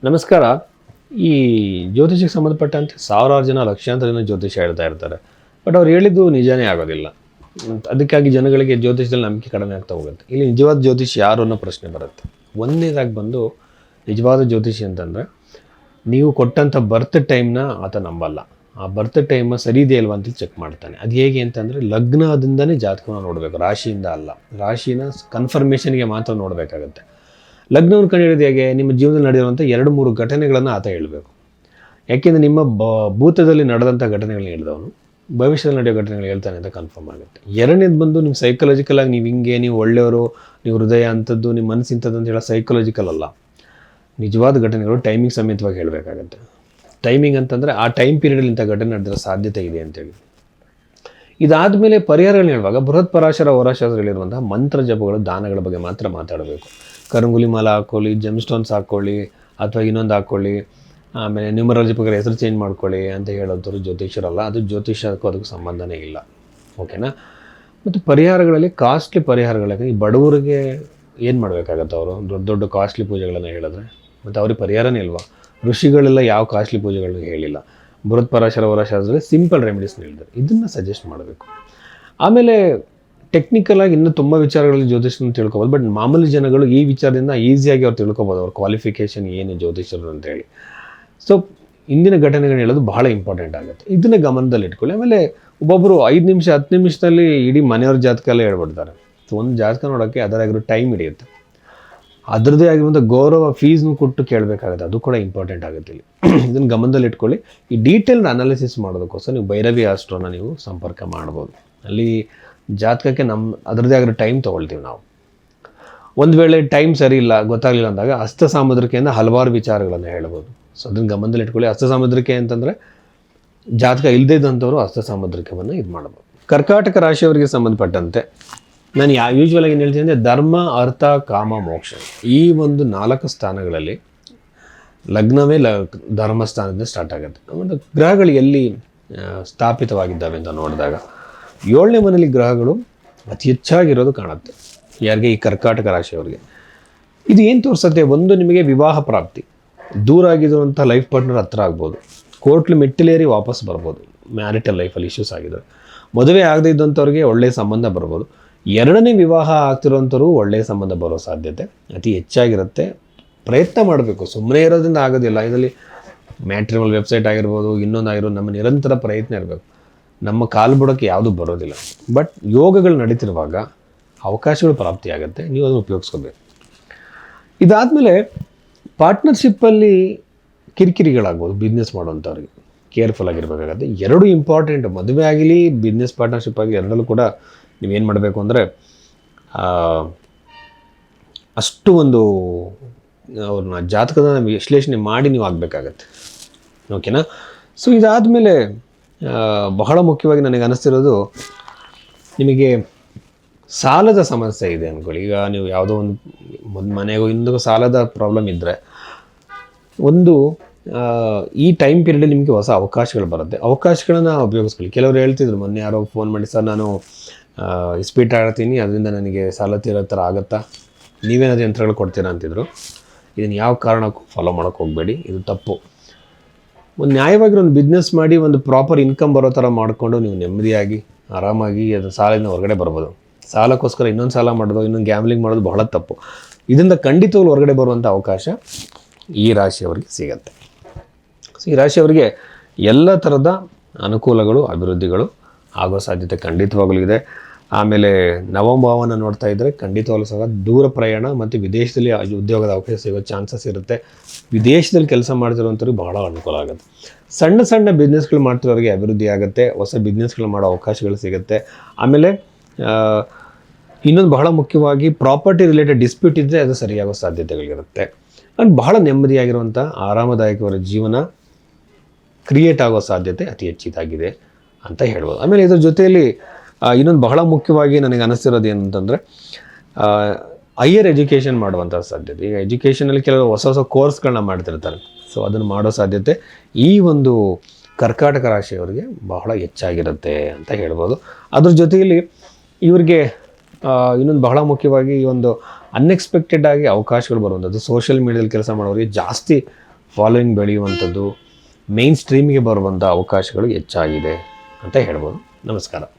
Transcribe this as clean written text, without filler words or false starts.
ನಮಸ್ಕಾರ. ಈ ಜ್ಯೋತಿಷಕ್ಕೆ ಸಂಬಂಧಪಟ್ಟಂತೆ ಸಾವಿರಾರು ಜನ ಲಕ್ಷಾಂತರ ಜನ ಜ್ಯೋತಿಷ ಹೇಳ್ತಾ ಇರ್ತಾರೆ. ಬಟ್ ಅವ್ರು ಹೇಳಿದ್ದು ನಿಜಾನೇ ಆಗೋದಿಲ್ಲ. ಅದಕ್ಕಾಗಿ ಜನಗಳಿಗೆ ಜ್ಯೋತಿಷದಲ್ಲಿ ನಂಬಿಕೆ ಕಡಿಮೆ ಆಗ್ತಾ ಹೋಗುತ್ತೆ. ಇಲ್ಲಿ ನಿಜವಾದ ಜ್ಯೋತಿಷಿ ಯಾರು ಅನ್ನೋ ಪ್ರಶ್ನೆ ಬರುತ್ತೆ. ಒಂದನೇದಾಗಿ ಬಂದು ನಿಜವಾದ ಜ್ಯೋತಿಷಿ ಅಂತಂದರೆ ನೀವು ಕೊಟ್ಟಂಥ ಬರ್ತ್ ಟೈಮ್ನ ಆತ ನಂಬಲ್ಲ. ಆ ಬರ್ತ್ ಟೈಮ್ ಸರಿ ಇದೆಯಾ ಇಲ್ವಾ ಅಂತ ಚೆಕ್ ಮಾಡ್ತಾನೆ. ಅದು ಹೇಗೆ ಅಂತಂದರೆ ಲಗ್ನದಿಂದನೇ ಜಾತಕವನ್ನು ನೋಡಬೇಕು, ರಾಶಿಯಿಂದ ಅಲ್ಲ. ರಾಶಿನ ಕನ್ಫರ್ಮೇಷನ್ಗೆ ಮಾತ್ರ ನೋಡಬೇಕಾಗತ್ತೆ. ಲಗ್ನವನ್ನು ಕಂಡುಹಿಡಿದು ಹೇಗೆ? ನಿಮ್ಮ ಜೀವನದಲ್ಲಿ ನಡೆಯುವಂಥ 2-3 ಘಟನೆಗಳನ್ನು ಆತ ಹೇಳಬೇಕು. ಯಾಕೆಂದರೆ ನಿಮ್ಮ ಭೂತದಲ್ಲಿ ನಡೆದಂಥ ಘಟನೆಗಳನ್ನ ಹೇಳಿದವನು ಭವಿಷ್ಯದಲ್ಲಿ ನಡೆಯೋ ಘಟನೆಗಳು ಹೇಳ್ತಾನೆ ಅಂತ ಕನ್ಫರ್ಮ್ ಆಗುತ್ತೆ. ಎರಡನೇದು ಬಂದು ನಿಮ್ಮ ಸೈಕಲಾಜಿಕಲಾಗಿ ನೀವು ಹಿಂಗೆ, ನೀವು ಒಳ್ಳೆಯವರು, ನೀವು ಹೃದಯ ಅಂಥದ್ದು, ನಿಮ್ಮ ಮನಸ್ಸು ಇಂಥದ್ದು ಅಂತ ಹೇಳೋ ಸೈಕಲಾಜಿಕಲ್ ಅಲ್ಲ. ನಿಜವಾದ ಘಟನೆಗಳು ಟೈಮಿಂಗ್ ಸಮೇತವಾಗಿ ಹೇಳಬೇಕಾಗತ್ತೆ. ಟೈಮಿಂಗ್ ಅಂತಂದರೆ ಆ ಟೈಮ್ ಪೀರಿಯಡಲ್ಲಿ ಇಂಥ ಘಟನೆ ನಡೆದಿರೋ ಸಾಧ್ಯತೆ ಇದೆ ಅಂತೇಳಿ. ಇದಾದಮೇಲೆ ಪರಿಹಾರಗಳನ್ನ ಹೇಳುವಾಗ ಬೃಹತ್ ಪರಾಶರ ಹೋರಾಶಾಸ್ತ್ರಗಳಿರುವಂತಹ ಮಂತ್ರ ಜಪಗಳು, ದಾನಗಳ ಬಗ್ಗೆ ಮಾತ್ರ ಮಾತಾಡಬೇಕು. ಕರಂಗುಲಿ ಮಾಲ ಹಾಕ್ಕೊಳ್ಳಿ, ಜೆಮ್ ಸ್ಟೋನ್ಸ್ ಹಾಕ್ಕೊಳ್ಳಿ, ಅಥವಾ ಇನ್ನೊಂದು ಹಾಕ್ಕೊಳ್ಳಿ, ಆಮೇಲೆ ನ್ಯೂಮರಾಲಜಿ ಪ್ರಕಾರ ಹೆಸರು ಚೇಂಜ್ ಮಾಡ್ಕೊಳ್ಳಿ ಅಂತ ಹೇಳೋಂಥವ್ರು ಜ್ಯೋತಿಷರಲ್ಲ. ಅದು ಜ್ಯೋತಿಷಕ್ಕೂ ಅದಕ್ಕೂ ಸಂಬಂಧನೇ ಇಲ್ಲ. ಓಕೆನಾ? ಮತ್ತು ಪರಿಹಾರಗಳಲ್ಲಿ ಕಾಸ್ಟ್ಲಿ ಪರಿಹಾರಗಳಾಗಿ ಈ ಬಡವರಿಗೆ ಏನು ಮಾಡಬೇಕಾಗತ್ತೆ? ಅವರು ದೊಡ್ಡ ದೊಡ್ಡ ಕಾಸ್ಟ್ಲಿ ಪೂಜೆಗಳನ್ನು ಹೇಳಿದ್ರೆ ಮತ್ತು ಅವ್ರಿಗೆ ಪರಿಹಾರನೇ ಇಲ್ವಾ? ಋಷಿಗಳೆಲ್ಲ ಯಾವ ಕಾಸ್ಟ್ಲಿ ಪೂಜೆಗಳನ್ನ ಹೇಳಿಲ್ಲ. ಬೃಹತ್ ಪರಾಶರ ಹೋರಾಶಾಸ್ತ್ರದಲ್ಲಿ ಸಿಂಪಲ್ ರೆಮಿಡೀಸ್ನ ಹೇಳಿದ್ದಾರೆ. ಇದನ್ನು ಸಜೆಸ್ಟ್ ಮಾಡಬೇಕು. ಆಮೇಲೆ ಟೆಕ್ನಿಕಲಾಗಿ ಇನ್ನೂ ತುಂಬ ವಿಚಾರಗಳಲ್ಲಿ ಜ್ಯೋತಿಷನ ತಿಳ್ಕೊಬೋದು. ಬಟ್ ಮಾಮೂಲಿ ಜನಗಳು ಈ ವಿಚಾರದಿಂದ ಈಸಿಯಾಗಿ ಅವ್ರು ತಿಳ್ಕೊಬೋದು, ಅವ್ರ ಕ್ವಾಲಿಫಿಕೇಷನ್ ಏನು ಜ್ಯೋತಿಷರು ಅಂತೇಳಿ. ಸೊ ಇಂದಿನ ಘಟನೆಗಳನ್ನ ಹೇಳೋದು ಬಹಳ ಇಂಪಾರ್ಟೆಂಟ್ ಆಗುತ್ತೆ. ಇದನ್ನು ಗಮನದಲ್ಲಿ ಇಟ್ಕೊಳ್ಳಿ. ಆಮೇಲೆ ಒಬ್ಬೊಬ್ಬರು 5 ನಿಮಿಷ 10 ನಿಮಿಷದಲ್ಲಿ ಇಡೀ ಮನೆಯವ್ರ ಜಾತಕ ಎಲ್ಲ ಹೇಳ್ಬಿಡ್ತಾರೆ. ಸೊ ಒಂದು ಜಾತಕ ನೋಡೋಕ್ಕೆ ಅದರಾಗಿರೋ ಟೈಮ್ ಹಿಡಿಯುತ್ತೆ. ಅದರದ್ದೇ ಆಗಿರುವಂಥ ಗೌರವ ಫೀಸ್ನು ಕೊಟ್ಟು ಕೇಳಬೇಕಾಗುತ್ತೆ. ಅದು ಕೂಡ ಇಂಪಾರ್ಟೆಂಟ್ ಆಗುತ್ತೆ ಇಲ್ಲಿ. ಇದನ್ನು ಗಮನದಲ್ಲಿ ಇಟ್ಕೊಳ್ಳಿ. ಈ ಡೀಟೇಲ್ಡ್ ಅನಾಲಿಸಿಸ್ ಮಾಡೋದಕ್ಕೋಸ್ಕರ ನೀವು ಭೈರವಿ ಆಸ್ಟ್ರೋನ ನೀವು ಸಂಪರ್ಕ ಮಾಡ್ಬೋದು. ಅಲ್ಲಿ ಜಾತಕಕ್ಕೆ ಅದರದ್ದೇ ಆಗಿರೋ ಟೈಮ್ ತೊಗೊಳ್ತೀವಿ ನಾವು. ಒಂದು ವೇಳೆ ಟೈಮ್ ಸರಿ ಇಲ್ಲ, ಗೊತ್ತಾಗಲಿಲ್ಲ ಅಂದಾಗ ಹಸ್ತ ಸಾಮುದ್ರಿಕೆಯಿಂದ ಹಲವಾರು ವಿಚಾರಗಳನ್ನು ಹೇಳ್ಬೋದು. ಸೊ ಅದನ್ನು ಗಮನದಲ್ಲಿ ಇಟ್ಕೊಳ್ಳಿ. ಹಸ್ತ ಸಾಮುದ್ರಿಕೆ ಅಂತಂದರೆ ಜಾತಕ ಇಲ್ಲದೇ ಇದ್ದಂಥವ್ರು ಹಸ್ತ ಸಾಮುದ್ರಿಕವನ್ನು ಇದು ಮಾಡ್ಬೋದು. ಕರ್ಕಾಟಕ ರಾಶಿಯವರಿಗೆ ಸಂಬಂಧಪಟ್ಟಂತೆ ನಾನು ಯೂಶ್ವಲ್ ಆಗಿ ಏನು ಹೇಳ್ತೀನಿ ಅಂದರೆ ಧರ್ಮ, ಅರ್ಥ, ಕಾಮ, ಮೋಕ್ಷ ಈ ಒಂದು 4 ಸ್ಥಾನಗಳಲ್ಲಿ ಲಗ್ನವೇ ಧರ್ಮ ಸ್ಥಾನದಿಂದ ಸ್ಟಾರ್ಟ್ ಆಗುತ್ತೆ. ಆಮೇಲೆ ಗ್ರಹಗಳು ಎಲ್ಲಿ ಸ್ಥಾಪಿತವಾಗಿದ್ದಾವೆ ಅಂತ ನೋಡಿದಾಗ 7ನೇ ಮನೆಯಲ್ಲಿ ಗ್ರಹಗಳು ಅತಿ ಹೆಚ್ಚಾಗಿರೋದು ಕಾಣುತ್ತೆ. ಯಾರಿಗೆ? ಈ ಕರ್ಕಾಟಕ ರಾಶಿಯವರಿಗೆ. ಇದು ಏನು ತೋರಿಸುತ್ತೆ? ಒಂದು, ನಿಮಗೆ ವಿವಾಹ ಪ್ರಾಪ್ತಿ, ದೂರ ಆಗಿರುವಂಥ ಲೈಫ್ ಪಾರ್ಟ್ನರ್ ಹತ್ರ ಆಗ್ಬೋದು, ಕೋರ್ಟ್ಲಿ ಮೆಟ್ಟಿಲೇರಿ ವಾಪಸ್ ಬರ್ಬೋದು. ಮ್ಯಾರಿಟಲ್ ಲೈಫಲ್ಲಿ ಇಶ್ಯೂಸ್ ಆಗಿದ್ದಾರೆ. ಮದುವೆ ಆಗದೇ ಇದ್ದಂಥವ್ರಿಗೆ ಒಳ್ಳೆಯ ಸಂಬಂಧ ಬರ್ಬೋದು. 2ನೇ ವಿವಾಹ ಆಗ್ತಿರೋಂಥವ್ರು ಒಳ್ಳೆಯ ಸಂಬಂಧ ಬರೋ ಸಾಧ್ಯತೆ ಅತಿ ಹೆಚ್ಚಾಗಿರುತ್ತೆ. ಪ್ರಯತ್ನ ಮಾಡಬೇಕು, ಸುಮ್ಮನೆ ಇರೋದ್ರಿಂದ ಆಗೋದಿಲ್ಲ. ಇದರಲ್ಲಿ ಮ್ಯಾಟ್ರಿಮಲ್ ವೆಬ್ಸೈಟ್ ಆಗಿರ್ಬೋದು, ಇನ್ನೊಂದಾಗಿರ್ಬೋದು, ನಮ್ಮ ನಿರಂತರ ಪ್ರಯತ್ನ ಇರಬೇಕು. ನಮ್ಮ ಕಾಲು ಬಿಡೋಕ್ಕೆ ಯಾವುದೂ ಬರೋದಿಲ್ಲ. ಬಟ್ ಯೋಗಗಳು ನಡೀತಿರುವಾಗ ಅವಕಾಶಗಳು ಪ್ರಾಪ್ತಿಯಾಗುತ್ತೆ, ನೀವು ಅದನ್ನು ಉಪಯೋಗಿಸ್ಕೋಬೇಕು. ಇದಾದಮೇಲೆ ಪಾರ್ಟ್ನರ್ಶಿಪ್ಪಲ್ಲಿ ಕಿರಿಕಿರಿಗಳಾಗ್ಬೋದು. ಬಿಸ್ನೆಸ್ ಮಾಡೋಂಥವ್ರಿಗೆ ಕೇರ್ಫುಲ್ ಆಗಿರಬೇಕಾಗತ್ತೆ. 2 ಇಂಪಾರ್ಟೆಂಟ್. ಮದುವೆ ಆಗಲಿ, ಬಿಸ್ನೆಸ್ ಪಾರ್ಟ್ನರ್ಶಿಪ್ ಆಗಲಿ, ಎರಡರಲ್ಲೂ ಕೂಡ ನೀವೇನು ಮಾಡಬೇಕು ಅಂದರೆ ಅಷ್ಟು ಒಂದು ಅವ್ರನ್ನ ಜಾತಕದ ವಿಶ್ಲೇಷಣೆ ಮಾಡಿ ನೀವು ಆಗಬೇಕಾಗತ್ತೆ. ಓಕೆನಾ? ಸೊ ಇದಾದಮೇಲೆ ಬಹಳ ಮುಖ್ಯವಾಗಿ ನನಗೆ ಅನ್ನಿಸ್ತಿರೋದು, ನಿಮಗೆ ಸಾಲದ ಸಮಸ್ಯೆ ಇದೆ ಅಂದ್ಕೊಳ್ಳಿ. ಈಗ ನೀವು ಯಾವುದೋ ಒಂದು ಮನೆಗೂ ಇನ್ನೊಂದು ಸಾಲದ ಪ್ರಾಬ್ಲಮ್ ಇದ್ದರೆ, ಒಂದು ಈ ಟೈಮ್ ಪೀರಿಯಡಲ್ಲಿ ನಿಮಗೆ ಹೊಸ ಅವಕಾಶಗಳು ಬರುತ್ತೆ. ಅವಕಾಶಗಳನ್ನು ಉಪಯೋಗಿಸ್ಕೊಳ್ಳಿ. ಕೆಲವರು ಹೇಳ್ತಿದ್ರು, ಮೊನ್ನೆ ಯಾರೋ ಫೋನ್ ಮಾಡಿ, ಸರ್ ನಾನು ಇಸ್ಪೀಟ್ ಆಡ್ತೀನಿ, ಅದರಿಂದ ನನಗೆ ಸಾಲ ತೀರೋ ಥರ ಆಗುತ್ತಾ, ನೀವೇನಾದ್ರು ಯಂತ್ರಗಳು ಕೊಡ್ತೀರಾ ಅಂತಿದ್ರು. ಇದನ್ನು ಯಾವ ಕಾರಣಕ್ಕೂ ಫಾಲೋ ಮಾಡೋಕ್ಕೆ ಹೋಗಬೇಡಿ, ಇದು ತಪ್ಪು. ಒಂದು ನ್ಯಾಯವಾಗಿರೋ ಒಂದು ಬಿಸ್ನೆಸ್ ಮಾಡಿ ಒಂದು ಪ್ರಾಪರ್ ಇನ್ಕಮ್ ಬರೋ ಥರ ಮಾಡಿಕೊಂಡು ನೀವು ನೆಮ್ಮದಿಯಾಗಿ ಆರಾಮಾಗಿ ಅದು ಸಾಲದಿಂದ ಹೊರಗಡೆ ಬರ್ಬೋದು. ಸಾಲಕ್ಕೋಸ್ಕರ ಇನ್ನೊಂದು ಸಾಲ ಮಾಡೋದು, ಇನ್ನೊಂದು ಗ್ಯಾಮ್ಲಿಂಗ್ ಮಾಡೋದು ಬಹಳ ತಪ್ಪು. ಇದರಿಂದ ಖಂಡಿತವಾಗ್ಲೂ ಹೊರಗಡೆ ಬರುವಂಥ ಅವಕಾಶ ಈ ರಾಶಿಯವರಿಗೆ ಸಿಗತ್ತೆ. ಸೊ ಈ ರಾಶಿಯವರಿಗೆ ಎಲ್ಲ ಥರದ ಅನುಕೂಲಗಳು, ಅಭಿವೃದ್ಧಿಗಳು ಆಗೋ ಸಾಧ್ಯತೆ ಖಂಡಿತವಾಗಲೂ ಇದೆ. ಆಮೇಲೆ ನವಮಭಾವನ ನೋಡ್ತಾ ಇದ್ದರೆ ಖಂಡಿತವಾಗ್ಲೂ ಸಹ ದೂರ ಪ್ರಯಾಣ ಮತ್ತು ವಿದೇಶದಲ್ಲಿ ಉದ್ಯೋಗದ ಅವಕಾಶ ಸಿಗೋ ಚಾನ್ಸಸ್ ಇರುತ್ತೆ. ವಿದೇಶದಲ್ಲಿ ಕೆಲಸ ಮಾಡ್ತಿರೋಂಥವ್ರಿಗೆ ಬಹಳ ಅನುಕೂಲ ಆಗುತ್ತೆ. ಸಣ್ಣ ಸಣ್ಣ ಬಿಸ್ನೆಸ್ಗಳು ಮಾಡ್ತಿರೋರಿಗೆ ಅಭಿವೃದ್ಧಿ ಆಗುತ್ತೆ, ಹೊಸ ಬಿಸ್ನೆಸ್ಗಳು ಮಾಡೋ ಅವಕಾಶಗಳು ಸಿಗುತ್ತೆ. ಆಮೇಲೆ ಇನ್ನೊಂದು ಬಹಳ ಮುಖ್ಯವಾಗಿ ಪ್ರಾಪರ್ಟಿ ರಿಲೇಟೆಡ್ ಡಿಸ್ಪ್ಯೂಟ್ ಇದ್ದರೆ ಅದು ಸರಿಯಾಗೋ ಸಾಧ್ಯತೆಗಳಿರುತ್ತೆ. ಆ್ಯಂಡ್ ಬಹಳ ನೆಮ್ಮದಿಯಾಗಿರುವಂಥ ಆರಾಮದಾಯಕವಾದ ಜೀವನ ಕ್ರಿಯೇಟ್ ಆಗೋ ಸಾಧ್ಯತೆ ಅತಿ ಹೆಚ್ಚಿದಾಗಿದೆ ಅಂತ ಹೇಳ್ಬೋದು. ಆಮೇಲೆ ಇದ್ರ ಜೊತೆಯಲ್ಲಿ ಇನ್ನೊಂದು ಬಹಳ ಮುಖ್ಯವಾಗಿ ನನಗೆ ಅನ್ನಿಸ್ತಿರೋದು ಏನಂತಂದರೆ ಹೈಯರ್ ಎಜುಕೇಷನ್ ಮಾಡುವಂಥ ಸಾಧ್ಯತೆ. ಈಗ ಎಜುಕೇಷನಲ್ಲಿ ಕೆಲವು ಹೊಸ ಹೊಸ ಕೋರ್ಸ್ಗಳನ್ನ ಮಾಡ್ತಿರ್ತಾರೆ. ಸೊ ಅದನ್ನು ಮಾಡೋ ಸಾಧ್ಯತೆ ಈ ಒಂದು ಕರ್ಕಾಟಕ ರಾಶಿಯವರಿಗೆ ಬಹಳ ಹೆಚ್ಚಾಗಿರುತ್ತೆ ಅಂತ ಹೇಳ್ಬೋದು. ಅದ್ರ ಜೊತೆಯಲ್ಲಿ ಇವರಿಗೆ ಇನ್ನೊಂದು ಬಹಳ ಮುಖ್ಯವಾಗಿ ಈ ಒಂದು ಅನ್ಎಕ್ಸ್ಪೆಕ್ಟೆಡ್ ಆಗಿ ಅವಕಾಶಗಳು ಬರುವಂಥದ್ದು. ಸೋಷಿಯಲ್ ಮೀಡಿಯಾದಲ್ಲಿ ಕೆಲಸ ಮಾಡೋರಿಗೆ ಜಾಸ್ತಿ ಫಾಲೋಯಿಂಗ್ ಬೆಳೆಯುವಂಥದ್ದು, ಮೇನ್ ಸ್ಟ್ರೀಮಿಗೆ ಬರುವಂಥ ಅವಕಾಶಗಳು ಹೆಚ್ಚಾಗಿದೆ ಅಂತ ಹೇಳ್ಬೋದು. ನಮಸ್ಕಾರ.